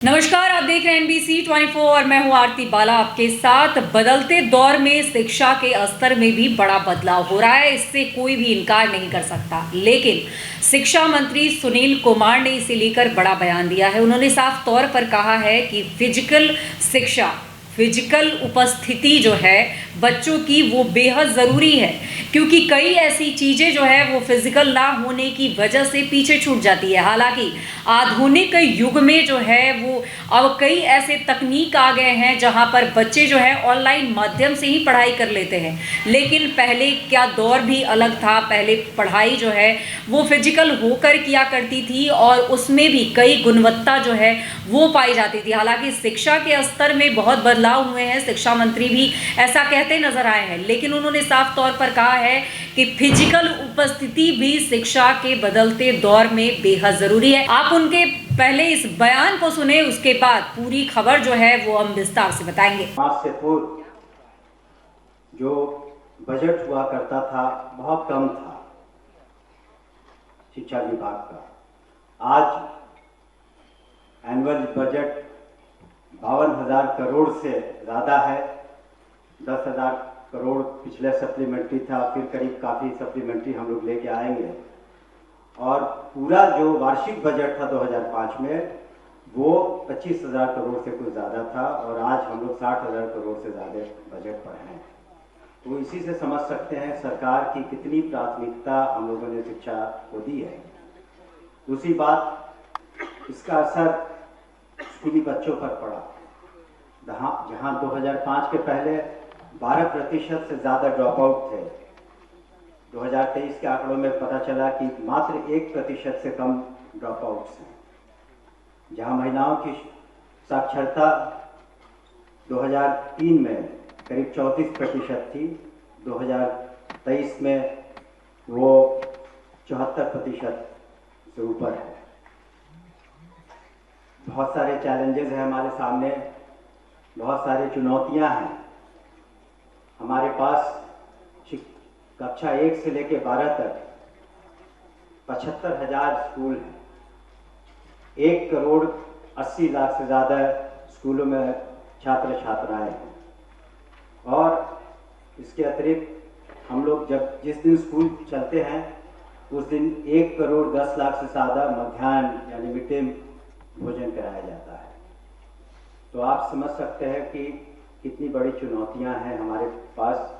नमस्कार, आप देख रहे हैं NBC 24 और मैं हूं आरती बाला आपके साथ। बदलते दौर में शिक्षा के स्तर में भी बड़ा बदलाव हो रहा है, इससे कोई भी इनकार नहीं कर सकता। लेकिन शिक्षा मंत्री सुनील कुमार ने इसे लेकर बड़ा बयान दिया है। उन्होंने साफ तौर पर कहा है कि फिजिकल उपस्थिति जो है बच्चों की वो बेहद ज़रूरी है, क्योंकि कई ऐसी चीज़ें जो है वो फिजिकल ना होने की वजह से पीछे छूट जाती है। हालांकि आधुनिक युग में जो है वो अब कई ऐसे तकनीक आ गए हैं जहां पर बच्चे जो है ऑनलाइन माध्यम से ही पढ़ाई कर लेते हैं। लेकिन पहले क्या दौर भी अलग था। पहले पढ़ाई जो है वो फिजिकल होकर किया करती थी और उसमें भी कई गुणवत्ता जो है वो पाई जाती थी। हालांकि शिक्षा के स्तर में बहुत बदलाव हुए हैं, शिक्षा मंत्री भी ऐसा कहते नजर आए हैं, लेकिन उन्होंने साफ तौर पर कहा है कि फिजिकल उपस्थिति भी शिक्षा के बदलते दौर में बेहद जरूरी है। आप उनके पहले इस बयान को सुने, उसके बाद पूरी खबर जो है वो हम विस्तार से बताएंगे। आज से पूर्व जो बजट हुआ करता था बहुत कम था शिक्षा विभाग का। आज एनुअल बजट 52,000 करोड़ से ज़्यादा है। 10,000 करोड़ पिछले सप्लीमेंट्री था, फिर करीब काफ़ी सप्लीमेंट्री हम लोग लेके आएंगे। और पूरा जो वार्षिक बजट था 2005 में वो 25,000 करोड़ से कुछ ज़्यादा था और आज हम लोग 60,000 करोड़ से ज़्यादा बजट पर हैं। तो इसी से समझ सकते हैं सरकार की कितनी प्राथमिकता हम लोगों ने शिक्षा को दी है। दूसरी बात, इसका असर स्कूली बच्चों पर पड़ा। जहाँ 2005 के पहले 12% से ज़्यादा ड्रॉप आउट थे, 2023 के आंकड़ों में पता चला कि मात्र 1% से कम ड्रॉप आउट्स हैं। जहाँ महिलाओं की साक्षरता 2003 में करीब 34% थी, 2023 में वो 74% से ऊपर है। बहुत सारे चैलेंजेस हैं हमारे सामने, बहुत सारी चुनौतियां हैं हमारे पास। कक्षा 1 से लेकर 12 तक 75,000 स्कूल हैं। 1 करोड़ 80 लाख से ज़्यादा स्कूलों में छात्र छात्राएं हैं। और इसके अतिरिक्त हम लोग जिस दिन स्कूल चलते हैं उस दिन 1 करोड़ 10 लाख से ज़्यादा मध्याह्न यानी मिड डे भोजन कराया जाता है। तो आप समझ सकते हैं कि कितनी बड़ी चुनौतियां हैं हमारे पास।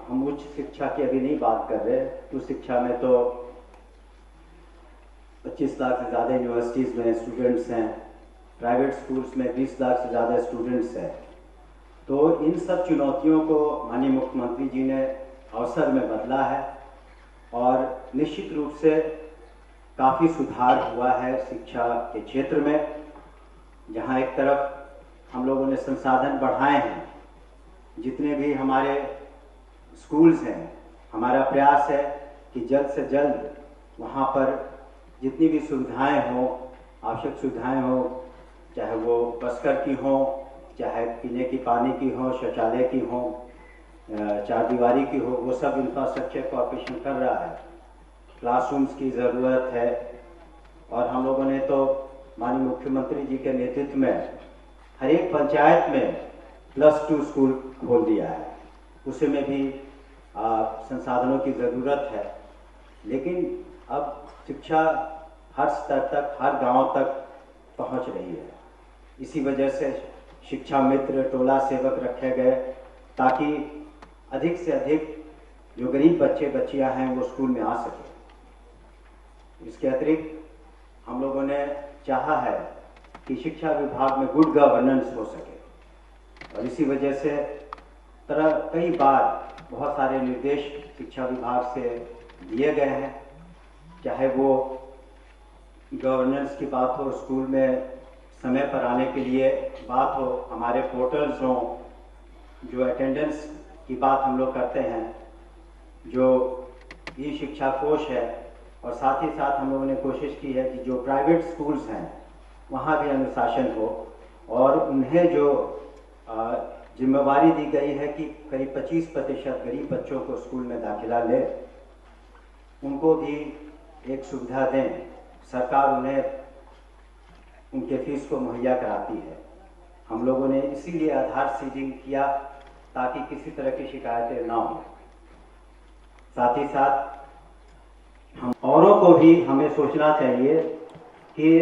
हम उच्च शिक्षा की अभी नहीं बात कर रहे। उच्च शिक्षा में तो 25 लाख से ज़्यादा यूनिवर्सिटीज़ में स्टूडेंट्स हैं, प्राइवेट स्कूल्स में 20 लाख से ज़्यादा स्टूडेंट्स हैं। तो इन सब चुनौतियों को माननीय मुख्यमंत्री जी ने अवसर में बदला है और निश्चित रूप से काफ़ी सुधार हुआ है शिक्षा के क्षेत्र में। जहाँ एक तरफ हम लोगों ने संसाधन बढ़ाए हैं, जितने भी हमारे स्कूल्स हैं, हमारा प्रयास है कि जल्द से जल्द वहाँ पर जितनी भी सुविधाएं हों, आवश्यक सुविधाएं हों, चाहे वो बस्कर की हों, चाहे पीने की पानी की हो, शौचालय की हो, चारदीवारी की हो, वो सब इंफ्रास्ट्रक्चर कॉर्पोरेशन कर रहा है। क्लासरूम्स की ज़रूरत है और हम लोगों ने तो माननीय मुख्यमंत्री जी के नेतृत्व में हर एक पंचायत में +2 स्कूल खोल दिया है। उसमें भी संसाधनों की ज़रूरत है, लेकिन अब शिक्षा हर स्तर तक, हर गांव तक पहुंच रही है। इसी वजह से शिक्षा मित्र, टोला सेवक रखे गए ताकि अधिक से अधिक जो गरीब बच्चे बच्चियां हैं वो स्कूल में आ सके। इसके अतिरिक्त हम लोगों ने चाहा है कि शिक्षा विभाग में गुड गवर्नेंस हो सके और इसी वजह से कई बार बहुत सारे निर्देश शिक्षा विभाग से दिए गए हैं। चाहे वो गवर्नेंस की बात हो, स्कूल में समय पर आने के लिए बात हो, हमारे पोर्टल्स हों, जो अटेंडेंस की बात हम लोग करते हैं, जो ई शिक्षा कोश है, और साथ ही साथ हम लोगों ने कोशिश की है कि जो प्राइवेट स्कूल्स हैं वहाँ भी अनुशासन हो और उन्हें जो जिम्मेवारी दी गई है कि करीब 25% गरीब बच्चों को स्कूल में दाखिला ले, उनको भी एक सुविधा दें। सरकार उन्हें उनके फीस को मुहैया कराती है। हम लोगों ने इसीलिए आधार सीडिंग किया ताकि किसी तरह की शिकायतें ना हो। साथ ही साथ हम औरों को भी हमें सोचना चाहिए कि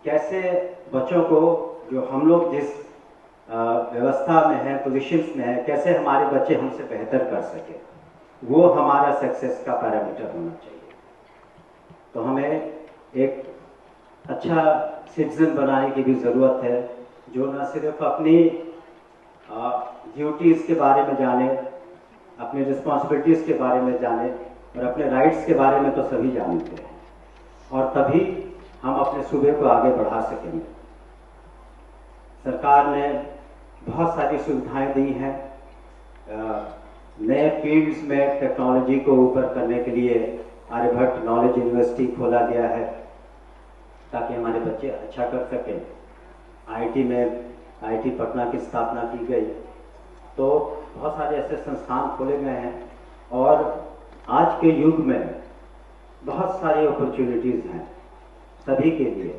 कैसे बच्चों को, जो हम लोग जिस व्यवस्था में हैं, पोजीशंस में हैं, कैसे हमारे बच्चे हमसे बेहतर कर सके, वो हमारा सक्सेस का पैरामीटर होना चाहिए। तो हमें एक अच्छा सिटीजन बनाने की भी ज़रूरत है, जो न सिर्फ अपनी ड्यूटीज़ के बारे में जाने, अपनी रिस्पॉन्सिबिलिटीज़ के बारे में जाने और अपने राइट्स के बारे में तो सभी जानते हैं, और तभी हम अपने सूबे को आगे बढ़ा सकेंगे। सरकार ने बहुत सारी सुविधाएं दी हैं। नए फील्ड्स में टेक्नोलॉजी को ऊपर करने के लिए आर्यभट्ट नॉलेज यूनिवर्सिटी खोला गया है ताकि हमारे बच्चे अच्छा कर सकें। आईटी में आईटी पटना की स्थापना की गई। तो बहुत सारे ऐसे संस्थान खोले गए हैं और आज के युग में बहुत सारी अपॉर्चुनिटीज़ हैं सभी के लिए।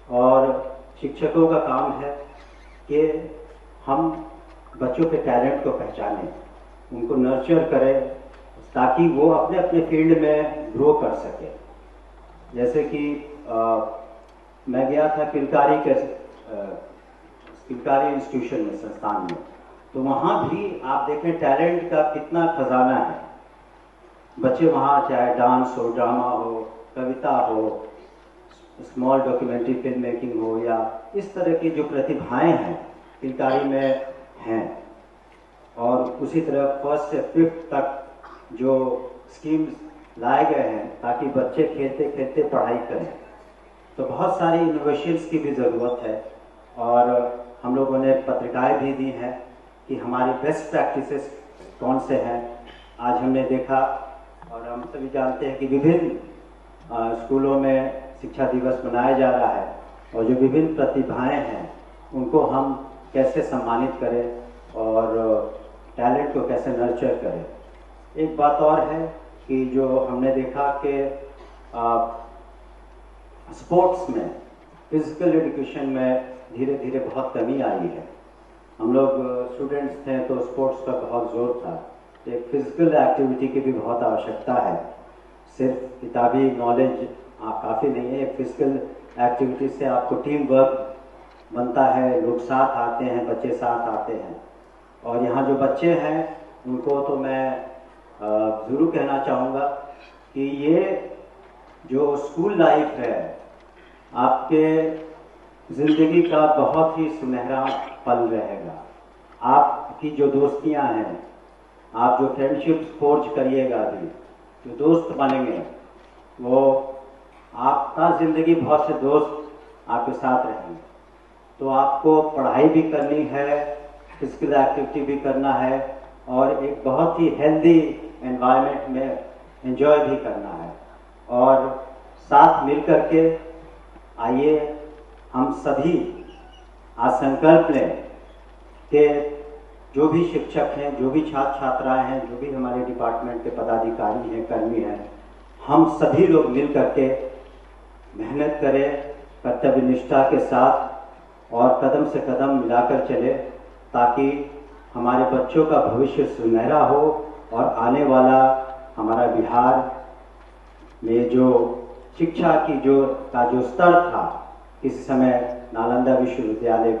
और शिक्षकों का काम है कि हम बच्चों के टैलेंट को पहचानें, उनको नर्चर करें ताकि वो अपने अपने फील्ड में ग्रो कर सके। जैसे कि मैं गया था किलकारी इंस्टीट्यूशन में, संस्थान में, तो वहाँ भी आप देखें टैलेंट का कितना खजाना है। बच्चे वहाँ चाहे डांस हो, ड्रामा हो, कविता हो, स्मॉल डॉक्यूमेंट्री फिल्म मेकिंग हो, या इस तरह की जो प्रतिभाएं हैं किलकारी में हैं। और उसी तरह 1st से 5th तक जो स्कीम्स लाए गए हैं ताकि बच्चे खेलते खेलते पढ़ाई करें। तो बहुत सारी इनोवेशंस की भी ज़रूरत है और हम लोगों ने पत्रिकाएं भी दी हैं कि हमारी बेस्ट प्रैक्टिसेस कौन से हैं। आज हमने देखा और हम सभी जानते हैं कि विभिन्न स्कूलों में शिक्षा दिवस मनाया जा रहा है और जो विभिन्न प्रतिभाएं हैं उनको हम कैसे सम्मानित करें और टैलेंट को कैसे नर्चर करें। एक बात और है कि जो हमने देखा कि स्पोर्ट्स में, फिजिकल एजुकेशन में धीरे धीरे बहुत कमी आई है। हम लोग स्टूडेंट्स थे तो स्पोर्ट्स का बहुत जोर था। एक फिजिकल एक्टिविटी की भी बहुत आवश्यकता है। सिर्फ किताबी नॉलेज काफ़ी नहीं है। एक फिजिकल एक्टिविटी से आपको टीम वर्क बनता है, लोग साथ आते हैं, बच्चे साथ आते हैं। और यहाँ जो बच्चे हैं उनको तो मैं ज़रूर कहना चाहूँगा कि ये जो स्कूल लाइफ है आपके ज़िंदगी का बहुत ही सुनहरा पल रहेगा। आपकी जो दोस्तियाँ हैं, आप जो फ्रेंडशिप्स फोर्ज करिएगा, अभी जो दोस्त बनेंगे, वो आपका ज़िंदगी बहुत से दोस्त आपके साथ रहेंगे। तो आपको पढ़ाई भी करनी है, फिजिकल एक्टिविटी भी करना है और एक बहुत ही हेल्दी एनवायरनमेंट में एंजॉय भी करना है। और साथ मिल कर के आइए हम सभी आज संकल्प लें कि जो भी शिक्षक हैं, जो भी छात्र छात्राएं हैं, जो भी हमारे डिपार्टमेंट के पदाधिकारी हैं, कर्मी हैं, हम सभी लोग मिल करके मेहनत करें कर्तव्य निष्ठा के साथ और कदम से कदम मिलाकर चले ताकि हमारे बच्चों का भविष्य सुनहरा हो और आने वाला हमारा बिहार में जो शिक्षा की जो स्तर था, किसी समय नालंदा विश्वविद्यालय,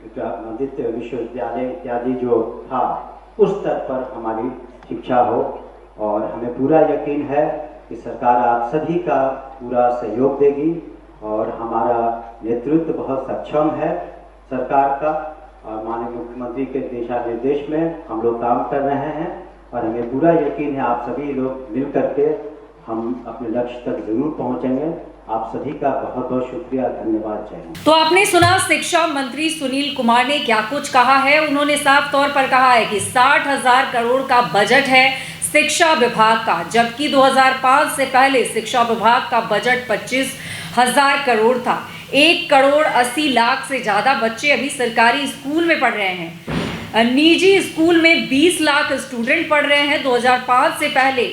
विक्रमादित्य विश्वविद्यालय इत्यादि जो था, उस स्तर पर हमारी शिक्षा हो। और हमें पूरा यकीन है कि सरकार आप सभी का पूरा सहयोग देगी और हमारा नेतृत्व बहुत सक्षम है सरकार का, और माननीय मुख्यमंत्री के दिशा निर्देश में हम लोग काम कर रहे हैं और हमें पूरा यकीन है आप सभी लोग मिल करके हम अपने लक्ष्य तक जरूर पहुंचेंगे। आप सभी का बहुत बहुत शुक्रिया, धन्यवाद। चाहिए तो आपने सुना शिक्षा मंत्री सुनील कुमार ने क्या कुछ कहा है। उन्होंने साफ तौर पर कहा है कि 60,000 करोड़ का बजट है शिक्षा विभाग का, जबकि 2005 से पहले शिक्षा विभाग का बजट 25,000 करोड़ था। 1,80,00,000 से ज़्यादा बच्चे अभी सरकारी स्कूल में पढ़ रहे हैं। निजी स्कूल में 20 लाख स्टूडेंट पढ़ रहे हैं। 2005 से पहले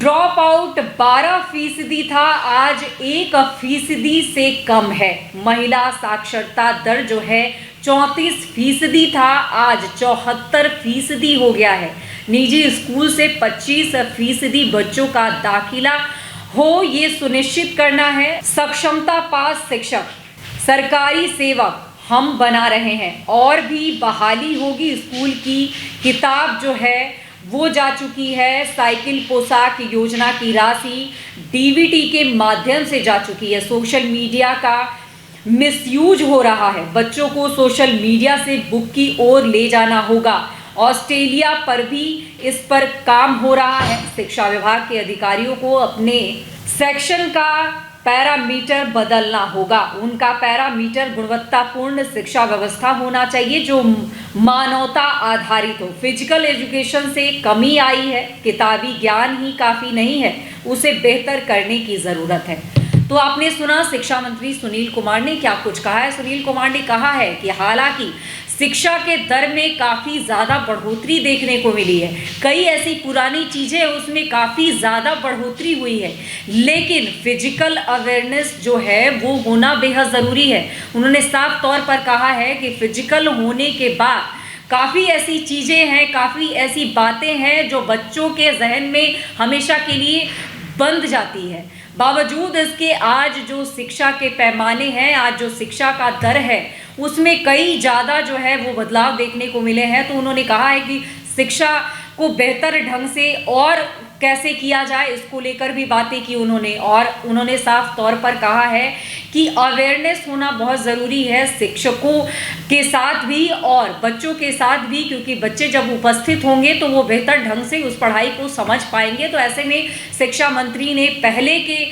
ड्रॉप आउट 12% था, आज 1% से कम है। महिला साक्षरता दर जो है 34% था, आज 74% हो गया है। निजी स्कूल से 25% बच्चों का दाखिला हो, ये सुनिश्चित करना है। सक्षमता पास शिक्षक, सरकारी सेवक हम बना रहे हैं। और भी बहाली होगी। स्कूल की किताब जो है वो जा चुकी है। साइकिल पोशाक योजना की राशि डीबीटी के माध्यम से जा चुकी है। सोशल मीडिया का मिसयूज हो रहा है। बच्चों को सोशल मीडिया से बुक की ओर ले जाना होगा। ऑस्ट्रेलिया पर भी इस पर काम हो रहा है। शिक्षा विभाग के अधिकारियों को अपने सेक्शन का पैरामीटर बदलना होगा। उनका पैरामीटर गुणवत्तापूर्ण शिक्षा व्यवस्था होना चाहिए जो मानवता आधारित हो। फिजिकल एजुकेशन से कमी आई है, किताबी ज्ञान ही काफ़ी नहीं है, उसे बेहतर करने की ज़रूरत है। तो आपने सुना शिक्षा मंत्री सुनील कुमार ने क्या कुछ कहा है। सुनील कुमार ने कहा है कि हालांकि शिक्षा के दर में काफ़ी ज़्यादा बढ़ोतरी देखने को मिली है, कई ऐसी पुरानी चीज़ें उसमें काफ़ी ज़्यादा बढ़ोतरी हुई है, लेकिन फिजिकल अवेयरनेस जो है वो होना बेहद ज़रूरी है। उन्होंने साफ तौर पर कहा है कि फिजिकल होने के बाद काफ़ी ऐसी चीज़ें हैं, काफ़ी ऐसी बातें हैं जो बच्चों के जहन में हमेशा के लिए बंद जाती है। बावजूद इसके आज जो शिक्षा के पैमाने हैं, आज जो शिक्षा का दर है, उसमें कई ज़्यादा जो है वो बदलाव देखने को मिले हैं। तो उन्होंने कहा है कि शिक्षा को बेहतर ढंग से और कैसे किया जाए, इसको लेकर भी बातें की उन्होंने। और उन्होंने साफ तौर पर कहा है कि अवेयरनेस होना बहुत ज़रूरी है, शिक्षकों के साथ भी और बच्चों के साथ भी, क्योंकि बच्चे जब उपस्थित होंगे तो वो बेहतर ढंग से उस पढ़ाई को समझ पाएंगे। तो ऐसे में शिक्षा मंत्री ने पहले के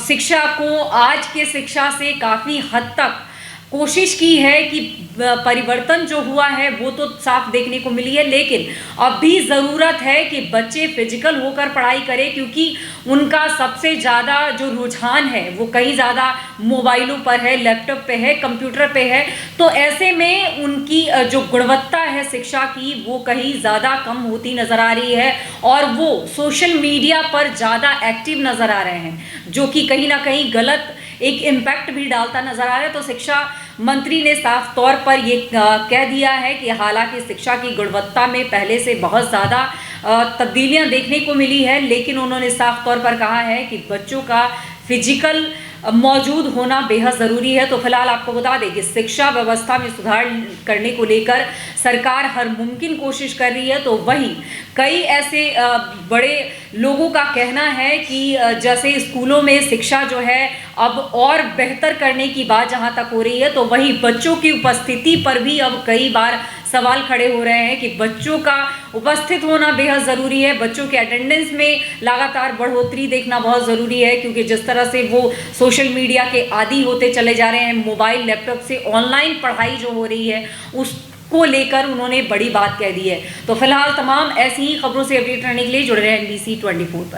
शिक्षा को आज के शिक्षा से काफ़ी हद तक कोशिश की है कि परिवर्तन जो हुआ है वो तो साफ देखने को मिली है, लेकिन अब भी ज़रूरत है कि बच्चे फिजिकल होकर पढ़ाई करें, क्योंकि उनका सबसे ज़्यादा जो रुझान है वो कहीं ज़्यादा मोबाइलों पर है, लैपटॉप पे है, कंप्यूटर पे है। तो ऐसे में उनकी जो गुणवत्ता है शिक्षा की वो कहीं ज़्यादा कम होती नज़र आ रही है और वो सोशल मीडिया पर ज़्यादा एक्टिव नज़र आ रहे हैं, जो कि कहीं ना कहीं गलत एक इम्पैक्ट भी डालता नजर आ रहा है। तो शिक्षा मंत्री ने साफ तौर पर ये कह दिया है कि हालांकि शिक्षा की गुणवत्ता में पहले से बहुत ज़्यादा तब्दीलियां देखने को मिली है, लेकिन उन्होंने साफ तौर पर कहा है कि बच्चों का फिजिकल मौजूद होना बेहद ज़रूरी है। तो फिलहाल आपको बता दें कि शिक्षा व्यवस्था में सुधार करने को लेकर सरकार हर मुमकिन कोशिश कर रही है। तो वहीं कई ऐसे बड़े लोगों का कहना है कि जैसे स्कूलों में शिक्षा जो है अब और बेहतर करने की बात जहां तक हो रही है, तो वहीं बच्चों की उपस्थिति पर भी अब कई बार सवाल खड़े हो रहे हैं कि बच्चों का उपस्थित होना बेहद ज़रूरी है। बच्चों के अटेंडेंस में लगातार बढ़ोतरी देखना बहुत ज़रूरी है, क्योंकि जिस तरह से वो सोशल मीडिया के आदी होते चले जा रहे हैं, मोबाइल लैपटॉप से ऑनलाइन पढ़ाई जो हो रही है उसको लेकर उन्होंने बड़ी बात कह दी है। तो फिलहाल तमाम ऐसी ही खबरों से अपडेट रहने के लिए जुड़े रहें NBC 24 पर।